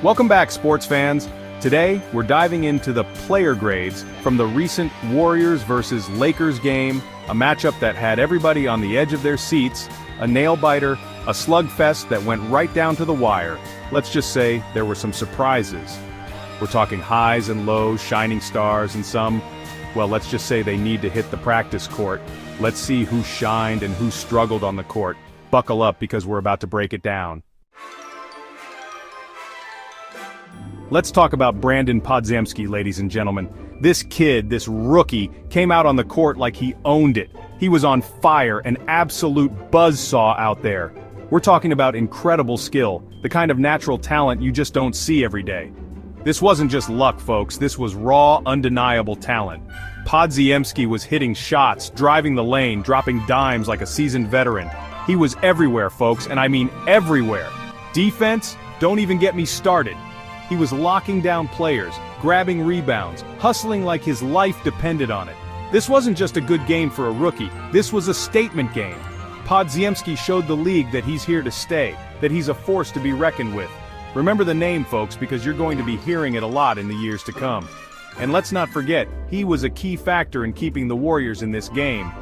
Welcome back, sports fans. Today, we're diving into the player grades from the recent Warriors versus Lakers game, a matchup that had everybody on the edge of their seats, a nail-biter, a slugfest that went right down to the wire. Let's just say there were some surprises. We're talking highs and lows, shining stars, and some, well, let's just say they need to hit the practice court. Let's see who shined and who struggled on the court. Buckle up because we're about to break it down. Let's talk about Brandin Podziemski, ladies and gentlemen. This kid, this rookie, came out on the court like he owned it. He was on fire, an absolute buzzsaw out there. We're talking about incredible skill, the kind of natural talent you just don't see every day. This wasn't just luck, folks, this was raw, undeniable talent. Podziemski was hitting shots, driving the lane, dropping dimes like a seasoned veteran. He was everywhere, folks, and I mean everywhere. Defense? Don't even get me started. He was locking down players, grabbing rebounds, hustling like his life depended on it. This wasn't just a good game for a rookie, this was a statement game. Podziemski showed the league that he's here to stay, that he's a force to be reckoned with. Remember the name, folks, because you're going to be hearing it a lot in the years to come. And let's not forget, he was a key factor in keeping the Warriors in this game.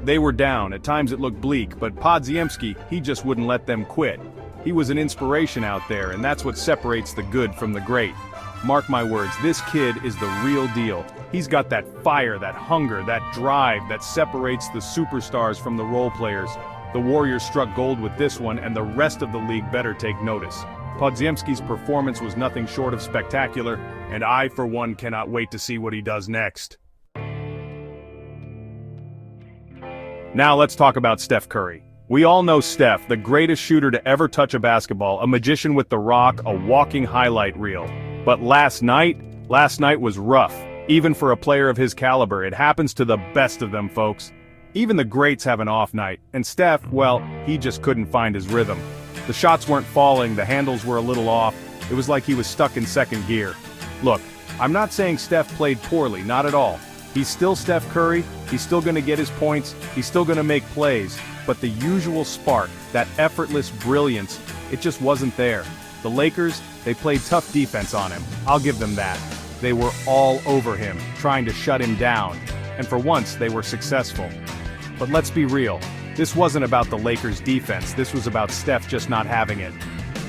They were down, at times it looked bleak, but Podziemski, he just wouldn't let them quit. He was an inspiration out there, and that's what separates the good from the great. Mark my words, this kid is the real deal. He's got that fire, that hunger, that drive that separates the superstars from the role players. The Warriors struck gold with this one, and the rest of the league better take notice. Podziemski's performance was nothing short of spectacular, and I, for one, cannot wait to see what he does next. Now let's talk about Steph Curry. We all know Steph, the greatest shooter to ever touch a basketball, a magician with the rock, a walking highlight reel. But last night was rough. Even for a player of his caliber, it happens to the best of them, folks. Even the greats have an off night, and Steph, well, he just couldn't find his rhythm. The shots weren't falling, the handles were a little off, it was like he was stuck in second gear. Look, I'm not saying Steph played poorly, not at all. He's still Steph Curry, he's still gonna get his points, he's still gonna make plays, but the usual spark, that effortless brilliance, it just wasn't there. The Lakers, they played tough defense on him, I'll give them that. They were all over him, trying to shut him down, and for once they were successful. But let's be real, this wasn't about the Lakers' defense, this was about Steph just not having it.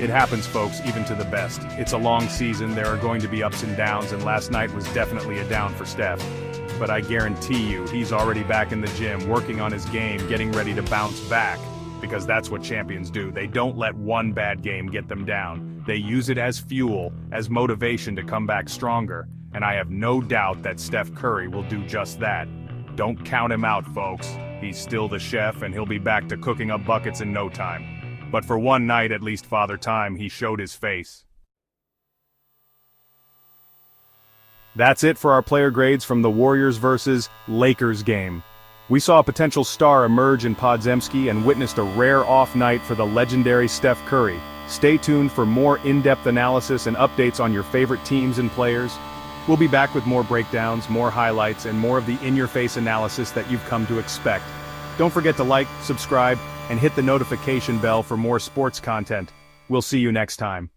It happens, folks, even to the best. It's a long season, there are going to be ups and downs, and last night was definitely a down for Steph. But I guarantee you, he's already back in the gym, working on his game, getting ready to bounce back. Because that's what champions do. They don't let one bad game get them down. They use it as fuel, as motivation to come back stronger. And I have no doubt that Steph Curry will do just that. Don't count him out, folks. He's still the chef, and he'll be back to cooking up buckets in no time. But for one night, at least Father Time, he showed his face. That's it for our player grades from the Warriors versus Lakers game. We saw a potential star emerge in Podziemski and witnessed a rare off night for the legendary Steph Curry. Stay tuned for more in-depth analysis and updates on your favorite teams and players. We'll be back with more breakdowns, more highlights, and more of the in-your-face analysis that you've come to expect. Don't forget to like, subscribe, and hit the notification bell for more sports content. We'll see you next time.